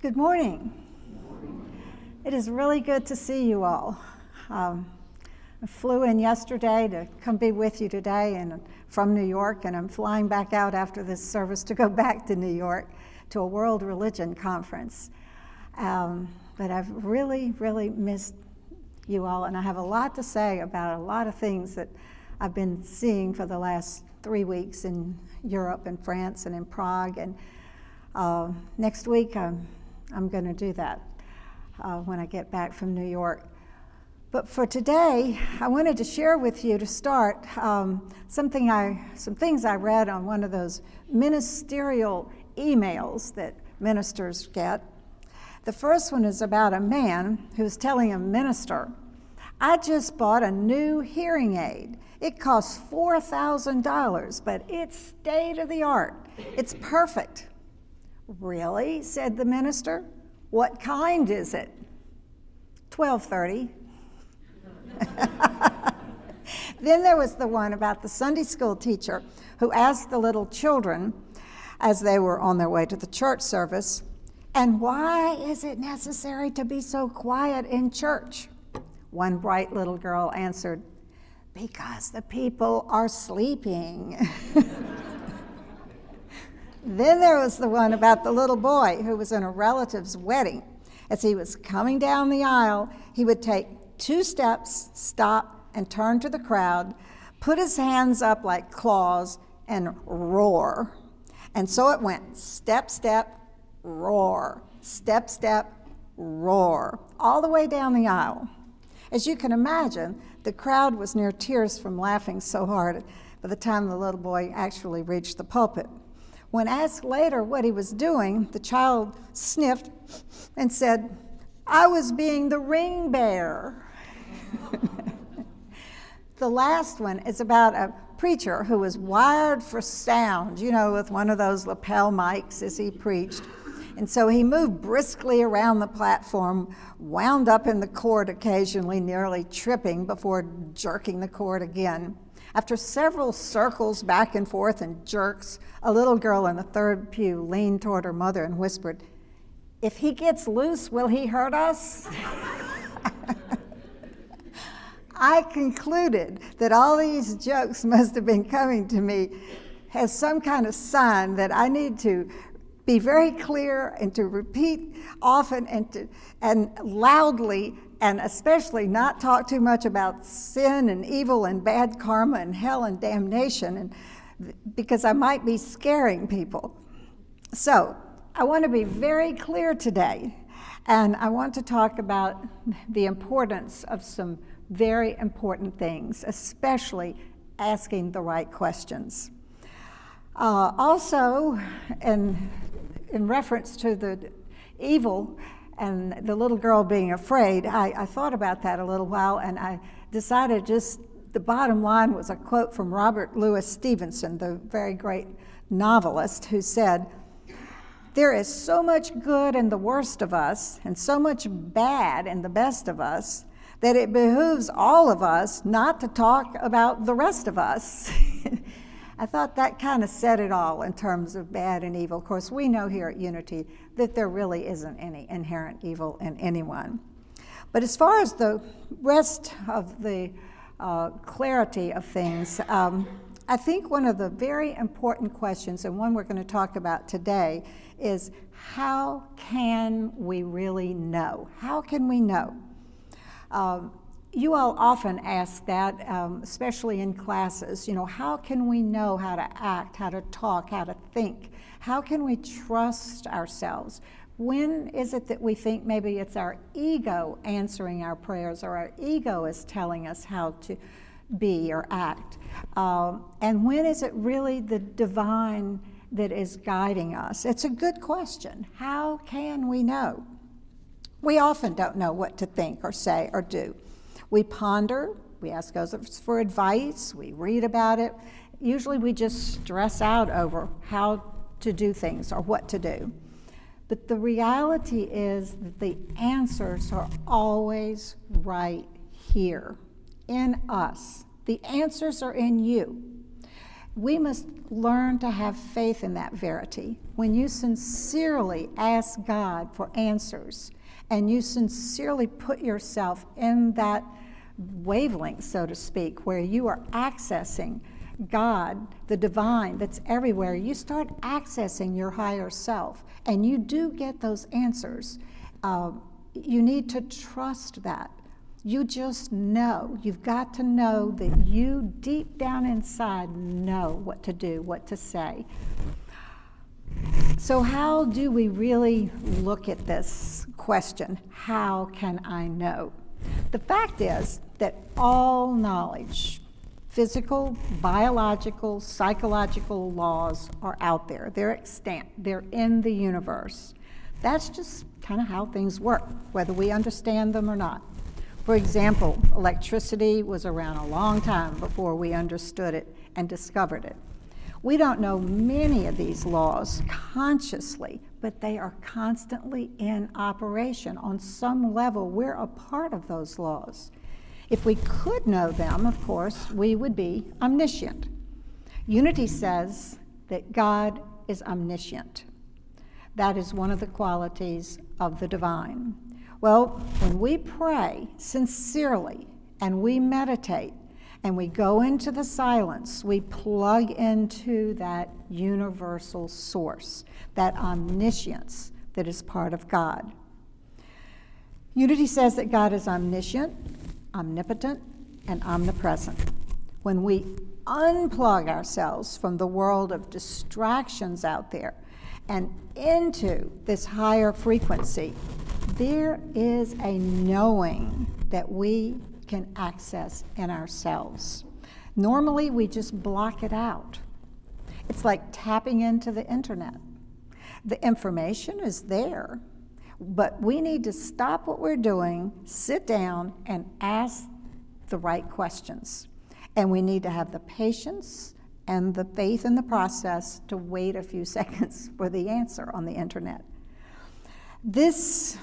Good morning. It is really good to see you all. I flew in yesterday to come be with you today and from New York, and I'm flying back out after this service to go back to New York to a World Religion Conference. But I've really missed you all, and I have a lot to say about a lot of things that I've been seeing for the last 3 weeks in Europe and France and in Prague, and next week I'm going to do that when I get back from New York. But for today, I wanted to share with you to start some things I read on one of those ministerial emails that ministers get. The first one is about a man who's telling a minister, "I just bought a new hearing aid. It costs $4,000, but it's state of the art. It's perfect." "Really?" said the minister. "What kind is it?" $1,230. Then there was the one about the Sunday school teacher who asked the little children as they were on their way to the church service, "And why is it necessary to be so quiet in church?" One bright little girl answered, "Because the people are sleeping." Then there was the one about the little boy who was in a relative's wedding. As he was coming down the aisle, he would take 2 steps, stop, and turn to the crowd, put his hands up like claws, and roar. And so it went, step, step, roar, step, step, roar, all the way down the aisle. As you can imagine, the crowd was near tears from laughing so hard by the time the little boy actually reached the pulpit. When asked later what he was doing, the child sniffed and said, "I was being the ring bearer." The last one is about a preacher who was wired for sound, with one of those lapel mics as he preached. And so he moved briskly around the platform, wound up in the cord occasionally, nearly tripping before jerking the cord again. After several circles back and forth and jerks, a little girl in the third pew leaned toward her mother and whispered, "If he gets loose, will he hurt us?" I concluded that all these jokes must have been coming to me as some kind of sign that I need to be very clear and to repeat often and loudly, and especially not talk too much about sin and evil and bad karma and hell and damnation, because I might be scaring people. So I want to be very clear today, and I want to talk about the importance of some very important things, especially asking the right questions. Also, in reference to the evil and the little girl being afraid, I thought about that a little while, and I decided just the bottom line was a quote from Robert Louis Stevenson, the very great novelist, who said, "There is so much good in the worst of us and so much bad in the best of us that it behooves all of us not to talk about the rest of us." I thought that kind of said it all in terms of bad and evil. Of course, we know here at Unity that there really isn't any inherent evil in anyone. But as far as the rest of the clarity of things, I think one of the very important questions, and one we're going to talk about today, is how can we really know? How can we know? You all often ask that, especially in classes, how can we know how to act, how to talk, how to think? How can we trust ourselves? When is it that we think maybe it's our ego answering our prayers, or our ego is telling us how to be or act? And when is it really the divine that is guiding us? It's a good question. How can we know? We often don't know what to think or say or do. We ponder, we ask others for advice, we read about it. Usually we just stress out over how to do things or what to do. But the reality is that the answers are always right here in us. The answers are in you. We must learn to have faith in that verity. When you sincerely ask God for answers and you sincerely put yourself in that wavelength, so to speak, where you are accessing God, the divine that's everywhere, you start accessing your higher self, and you do get those answers. You need to trust that. You just know. You've got to know that you deep down inside know what to do, what to say. So how do we really look at this question? How can I know? The fact is that all knowledge, physical, biological, psychological laws are out there. They're extant. They're in the universe. That's just kind of how things work, whether we understand them or not. For example, electricity was around a long time before we understood it and discovered it. We don't know many of these laws consciously, but they are constantly in operation. On some level, we're a part of those laws. If we could know them, of course, we would be omniscient. Unity says that God is omniscient. That is one of the qualities of the divine. Well, when we pray sincerely and we meditate and we go into the silence, we plug into that universal source, that omniscience that is part of God. Unity says that God is omniscient, omnipotent, and omnipresent. When we unplug ourselves from the world of distractions out there and into this higher frequency, there is a knowing that we can access in ourselves. Normally, we just block it out. It's like tapping into the internet. The information is there, but we need to stop what we're doing, sit down, and ask the right questions. And we need to have the patience and the faith in the process to wait a few seconds for the answer on the internet. This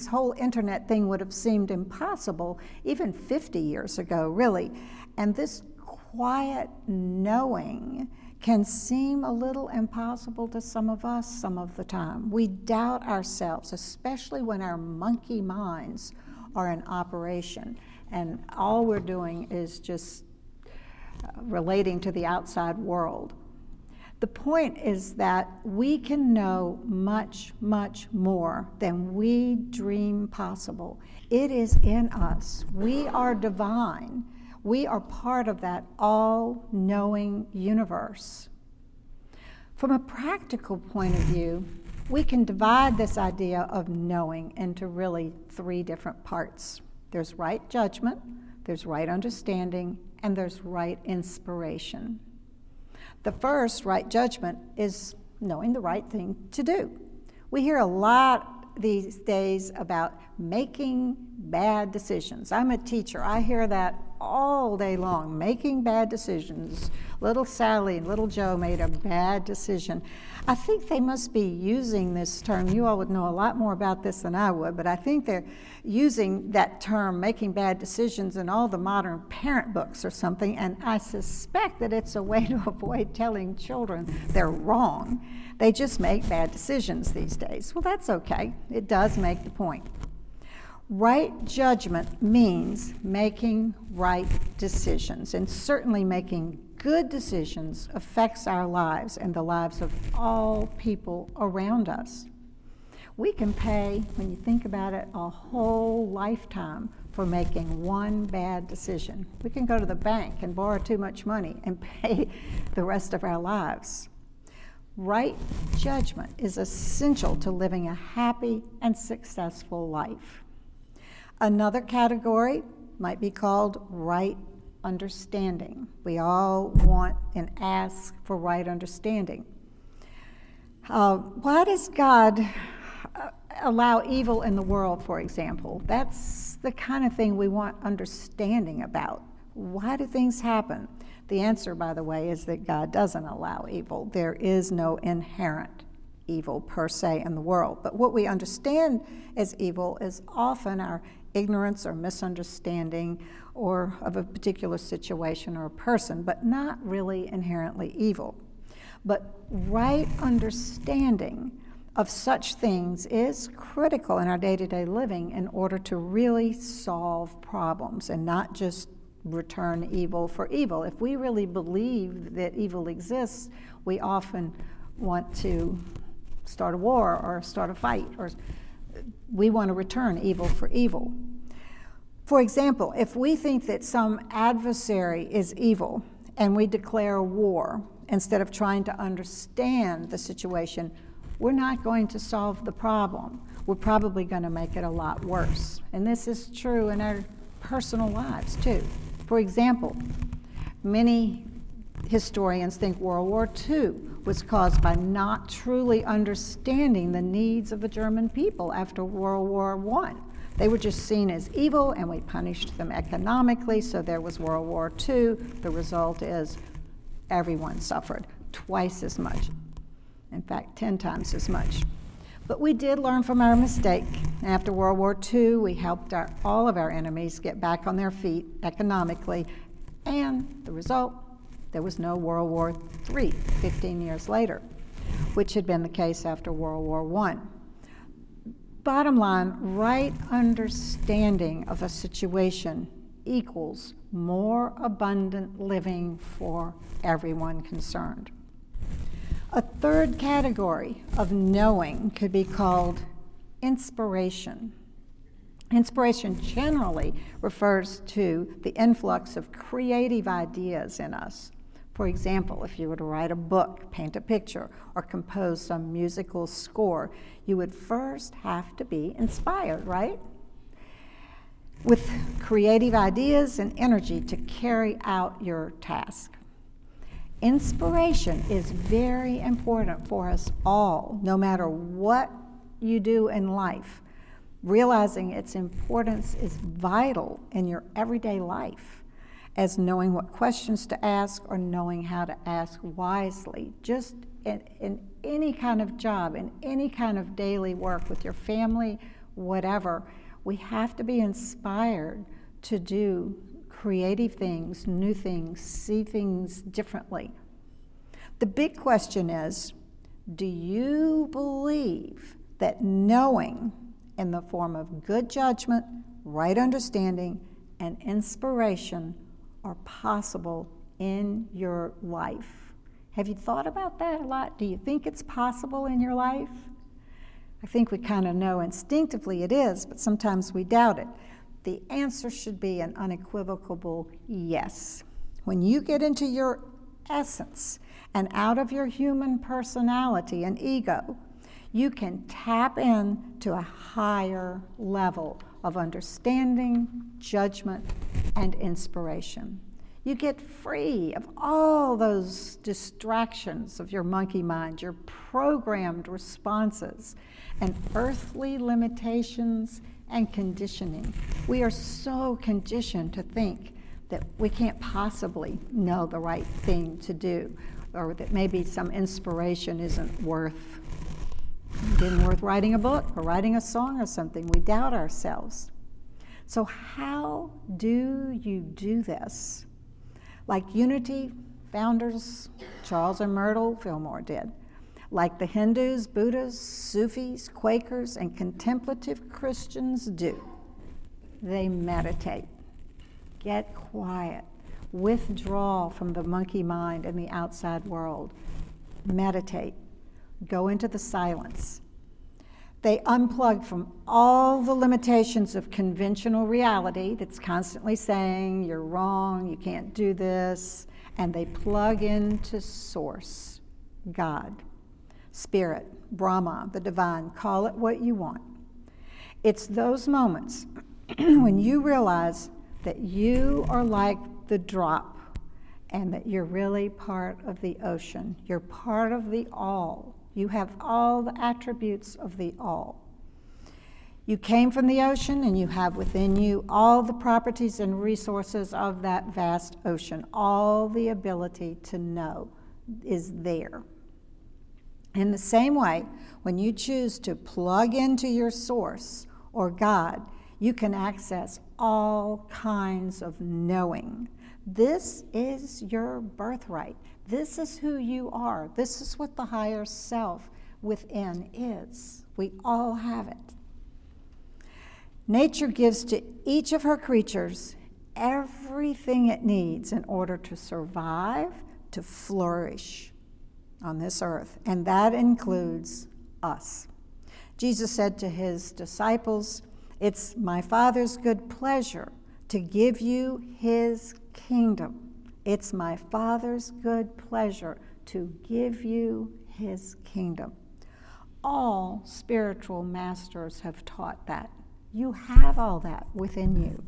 whole internet thing would have seemed impossible even 50 years ago, really. And this quiet knowing can seem a little impossible to some of us some of the time. We doubt ourselves, especially when our monkey minds are in operation and all we're doing is just relating to the outside world. The point is that we can know much, much more than we dream possible. It is in us. We are divine. We are part of that all-knowing universe. From a practical point of view, we can divide this idea of knowing into really 3 different parts. There's right judgment, there's right understanding, and there's right inspiration. The first, right judgment, is knowing the right thing to do. We hear a lot these days about making bad decisions. I'm a teacher. I hear that all day long, making bad decisions. Little Sally and little Joe made a bad decision. I think they must be using this term. You all would know a lot more about this than I would, but I think they're using that term, making bad decisions, in all the modern parent books or something, and I suspect that it's a way to avoid telling children they're wrong. They just make bad decisions these days. Well, that's okay. It does make the point. Right judgment means making right decisions, and certainly making good decisions affects our lives and the lives of all people around us. We can pay, when you think about it, a whole lifetime for making one bad decision. We can go to the bank and borrow too much money and pay the rest of our lives. Right judgment is essential to living a happy and successful life. Another category might be called right understanding. We all want and ask for right understanding. Why does God allow evil in the world, for example? That's the kind of thing we want understanding about. Why do things happen? The answer, by the way, is that God doesn't allow evil. There is no inherent evil per se in the world. But what we understand as evil is often our ignorance or misunderstanding or of a particular situation or a person, but not really inherently evil. But right understanding of such things is critical in our day-to-day living in order to really solve problems and not just return evil for evil. If we really believe that evil exists, we often want to start a war or start a fight, or we want to return evil for evil. For example, if we think that some adversary is evil and we declare war instead of trying to understand the situation, we're not going to solve the problem. We're probably going to make it a lot worse. And this is true in our personal lives too. For example, many historians think World War II was caused by not truly understanding the needs of the German people after World War I. They were just seen as evil, and we punished them economically, so there was World War II. The result is everyone suffered twice as much. In fact, 10 times as much. But we did learn from our mistake. After World War II, we helped all of our enemies get back on their feet economically, and the result, there was no World War III 15 years later, which had been the case after World War I. Bottom line, right understanding of a situation equals more abundant living for everyone concerned. A third category of knowing could be called inspiration. Inspiration generally refers to the influx of creative ideas in us. For example, if you were to write a book, paint a picture, or compose some musical score, you would first have to be inspired, right? With creative ideas and energy to carry out your task. Inspiration is very important for us all, no matter what you do in life. Realizing its importance is vital in your everyday life, as knowing what questions to ask or knowing how to ask wisely. Just in any kind of job, in any kind of daily work with your family, whatever, we have to be inspired to do creative things, new things, see things differently. The big question is, do you believe that knowing in the form of good judgment, right understanding, and inspiration are possible in your life? Have you thought about that a lot? Do you think it's possible in your life? I think we kind of know instinctively it is, but sometimes we doubt it. The answer should be an unequivocal yes. When you get into your essence and out of your human personality and ego, you can tap into a higher level of understanding, judgment, and inspiration. You get free of all those distractions of your monkey mind, your programmed responses, and earthly limitations and conditioning. We are so conditioned to think that we can't possibly know the right thing to do, or that maybe some inspiration isn't worth writing a book or writing a song or something. We doubt ourselves. So how do you do this? Like Unity founders Charles and Myrtle Fillmore did. Like the Hindus, Buddhists, Sufis, Quakers, and contemplative Christians do. They meditate, get quiet, withdraw from the monkey mind and the outside world. Meditate, go into the silence. They unplug from all the limitations of conventional reality that's constantly saying, you're wrong, you can't do this, and they plug into Source, God, Spirit, Brahma, the divine, call it what you want. It's those moments when you realize that you are like the drop and that you're really part of the ocean. You're part of the all. You have all the attributes of the all. You came from the ocean and you have within you all the properties and resources of that vast ocean. All the ability to know is there. In the same way, when you choose to plug into your Source or God, you can access all kinds of knowing. This is your birthright. This is who you are. This is what the higher self within is. We all have it. Nature gives to each of her creatures everything it needs in order to survive, to flourish on this earth, and that includes us. Jesus said to his disciples, "It's my Father's good pleasure to give you his kingdom. It's my Father's good pleasure to give you his kingdom." All spiritual masters have taught that. You have all that within you.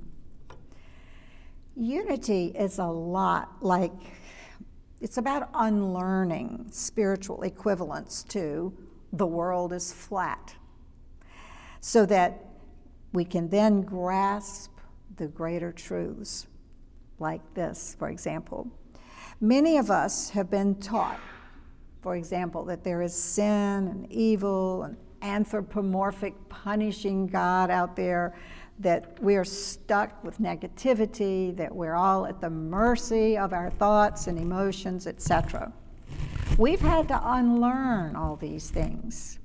Unity is a lot like, it's about unlearning spiritual equivalents to the world is flat, so that we can then grasp the greater truths like this, for example. Many of us have been taught, for example, that there is sin and evil and anthropomorphic punishing God out there, that we're stuck with negativity, that we're all at the mercy of our thoughts and emotions, etc. We've had to unlearn all these things.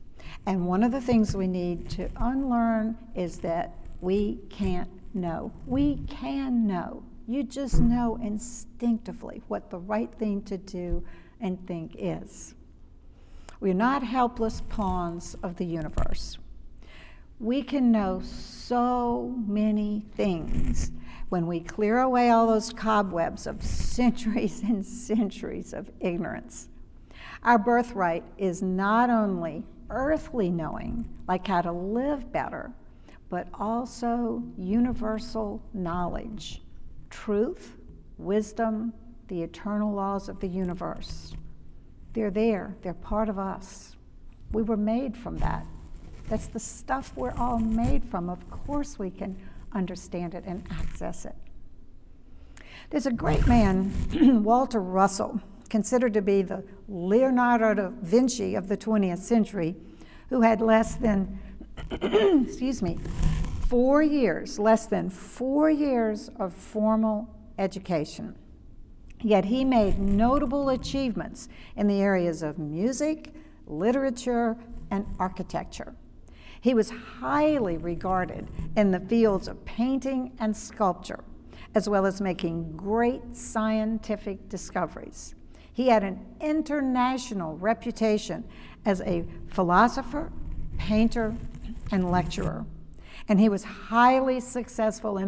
And one of the things we need to unlearn is that we can't know. We can know. You just know instinctively what the right thing to do and think is. We're not helpless pawns of the universe. We can know so many things when we clear away all those cobwebs of centuries and centuries of ignorance. Our birthright is not only earthly knowing, like how to live better, but also universal knowledge, truth, wisdom, the eternal laws of the universe. They're there, they're part of us. We were made from that. That's the stuff we're all made from. Of course we can understand it and access it. There's a great man, Walter Russell, considered to be the Leonardo da Vinci of the 20th century, who had less than 4 years of formal education. Yet he made notable achievements in the areas of music, literature, and architecture. He was highly regarded in the fields of painting and sculpture, as well as making great scientific discoveries. He had an international reputation as a philosopher, painter, and lecturer, and he was highly successful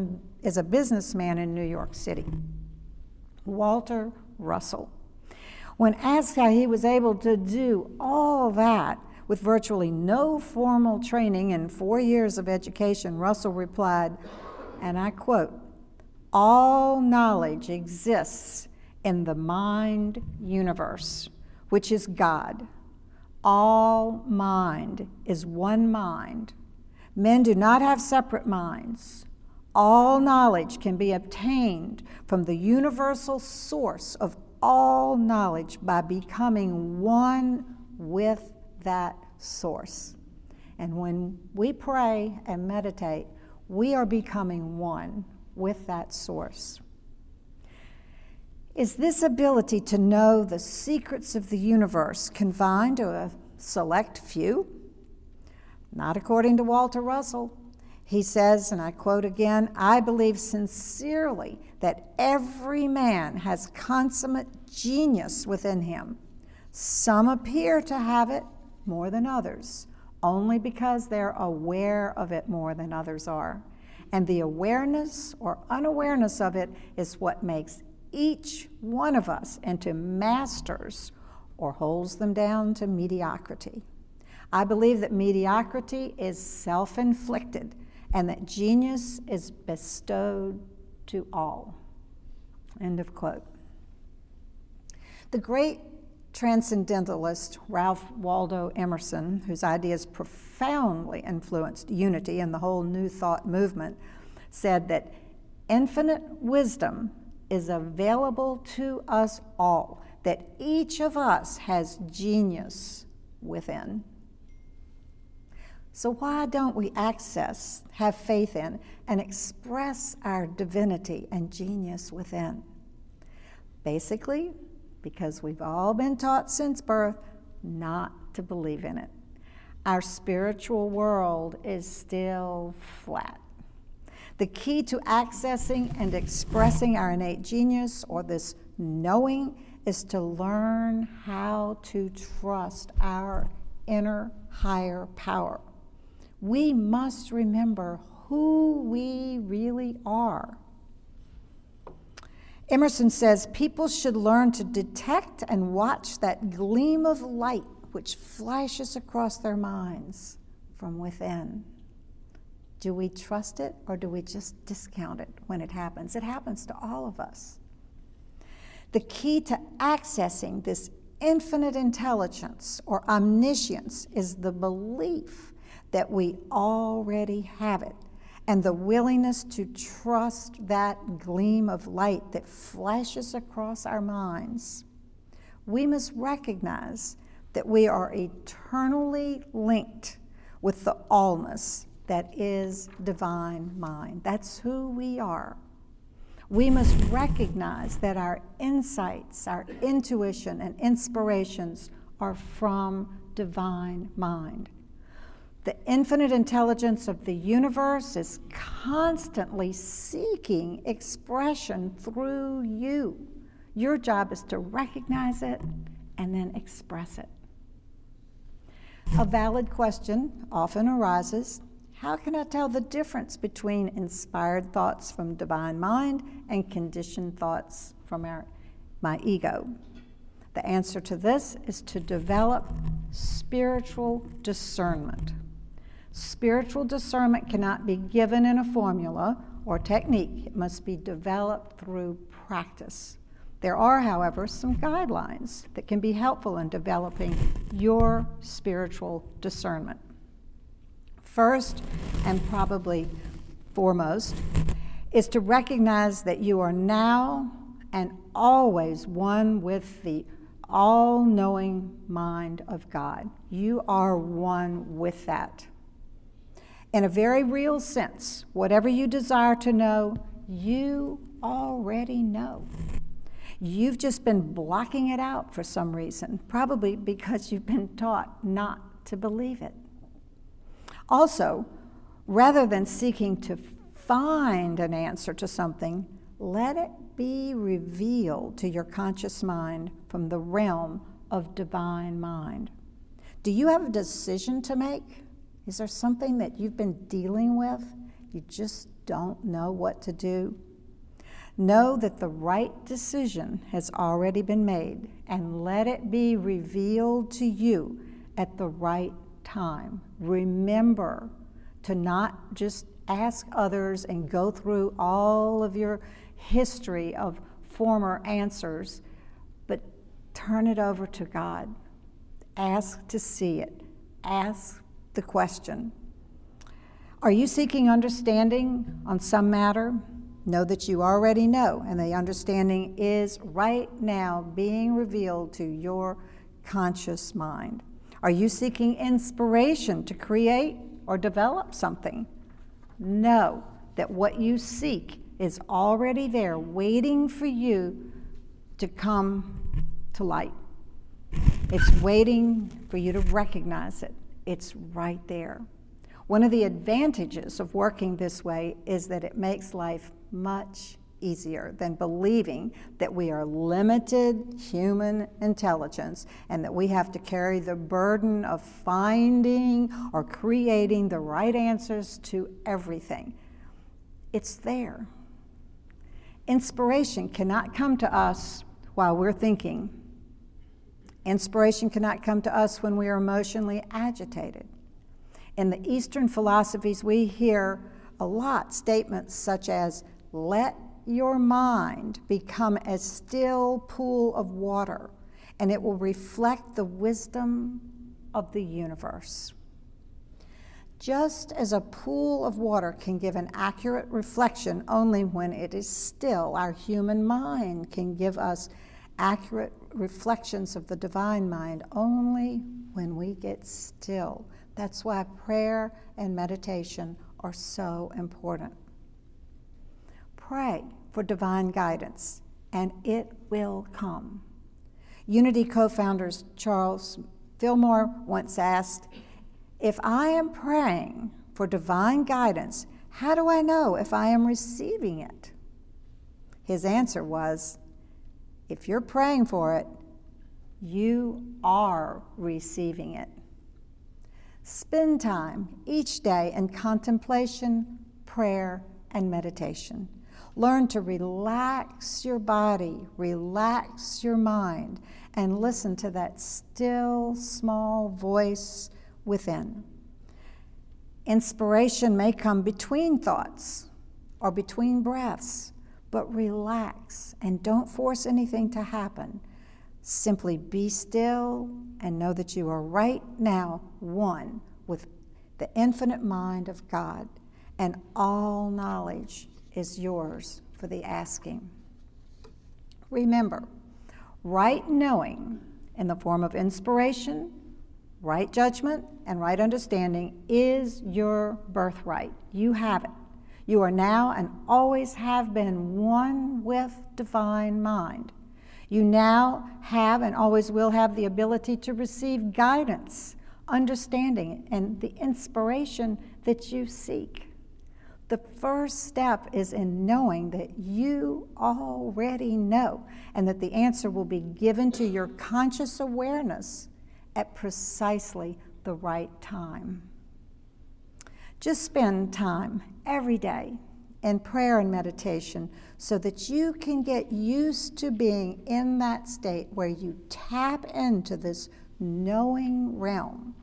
as a businessman in New York City. Walter Russell. When asked how he was able to do all that with virtually no formal training and 4 years of education, Russell replied, and I quote, "All knowledge exists in the mind universe, which is God. All mind is one mind. Men do not have separate minds. All knowledge can be obtained from the universal source of all knowledge by becoming one with that source." And when we pray and meditate, we are becoming one with that source. Is this ability to know the secrets of the universe confined to a select few? Not according to Walter Russell. He says, and I quote again, "I believe sincerely that every man has consummate genius within him. Some appear to have it more than others, only because they're aware of it more than others are. And the awareness or unawareness of it is what makes each one of us into masters or holds them down to mediocrity. I believe that mediocrity is self-inflicted and that genius is bestowed to all." End of quote. The great transcendentalist Ralph Waldo Emerson, whose ideas profoundly influenced unity and the whole New Thought movement, said that infinite wisdom is available to us all, that each of us has genius within. So why don't we access, have faith in, and express our divinity and genius within? Basically, because we've all been taught since birth not to believe in it. Our spiritual world is still flat. The key to accessing and expressing our innate genius, or this knowing, is to learn how to trust our inner higher power. We must remember who we really are. Emerson says people should learn to detect and watch that gleam of light which flashes across their minds from within. Do we trust it, or do we just discount it when it happens? It happens to all of us. The key to accessing this infinite intelligence or omniscience is the belief that we already have it, and the willingness to trust that gleam of light that flashes across our minds. We must recognize that we are eternally linked with the allness that is divine mind. That's who we are. We must recognize that our insights, our intuition, and inspirations are from divine mind. The infinite intelligence of the universe is constantly seeking expression through you. Your job is to recognize it and then express it. A valid question often arises: how can I tell the difference between inspired thoughts from divine mind and conditioned thoughts from my ego? The answer to this is to develop spiritual discernment. Spiritual discernment cannot be given in a formula or technique. It must be developed through practice. There are, however, some guidelines that can be helpful in developing your spiritual discernment. First, and probably foremost, is to recognize that you are now and always one with the all-knowing mind of God. You are one with that. In a very real sense, whatever you desire to know, you already know. You've just been blocking it out for some reason, probably because you've been taught not to believe it. Also, rather than seeking to find an answer to something, let it be revealed to your conscious mind from the realm of divine mind. Do you have a decision to make? Is there something that you've been dealing with? You just don't know what to do? Know that the right decision has already been made, and let it be revealed to you at the right time. Remember to not just ask others and go through all of your history of former answers, but turn it over to God. Ask to see it. Ask the question. Are you seeking understanding on some matter? Know that you already know, and the understanding is right now being revealed to your conscious mind. Are you seeking inspiration to create or develop something? Know that what you seek is already there, waiting for you to come to light. It's waiting for you to recognize it. It's right there. One of the advantages of working this way is that it makes life much easier than believing that we are limited human intelligence and that we have to carry the burden of finding or creating the right answers to everything. It's there. Inspiration cannot come to us while we're thinking. Inspiration cannot come to us when we are emotionally agitated. In the Eastern philosophies, we hear a lot statements such as, "Let your mind become a still pool of water, and it will reflect the wisdom of the universe." Just as a pool of water can give an accurate reflection only when it is still, our human mind can give us accurate reflections of the divine mind only when we get still. That's why prayer and meditation are so important. Pray for divine guidance, and it will come. Unity co-founders Charles Fillmore once asked, "If I am praying for divine guidance, how do I know if I am receiving it?" His answer was, if you're praying for it, you are receiving it. Spend time each day in contemplation, prayer, and meditation. Learn to relax your body, relax your mind, and listen to that still, small voice within. Inspiration may come between thoughts or between breaths, but relax and don't force anything to happen. Simply be still and know that you are right now one with the infinite mind of God, and all knowledge is yours for the asking. Remember, right knowing in the form of inspiration, right judgment, and right understanding is your birthright. You have it. You are now and always have been one with divine mind. You now have and always will have the ability to receive guidance, understanding, and the inspiration that you seek. The first step is in knowing that you already know, and that the answer will be given to your conscious awareness at precisely the right time. Just spend time every day in prayer and meditation so that you can get used to being in that state where you tap into this knowing realm.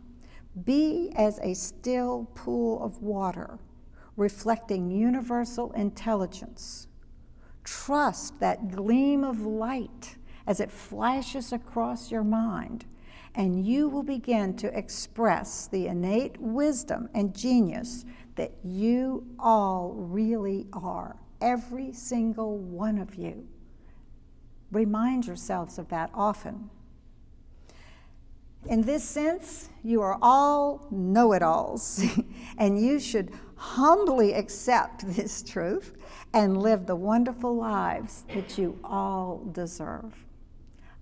Be as a still pool of water, reflecting universal intelligence. Trust that gleam of light as it flashes across your mind, and you will begin to express the innate wisdom and genius that you all really are, every single one of you. Remind yourselves of that often. In this sense, you are all know-it-alls, and you should humbly accept this truth and live the wonderful lives that you all deserve.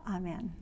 Amen.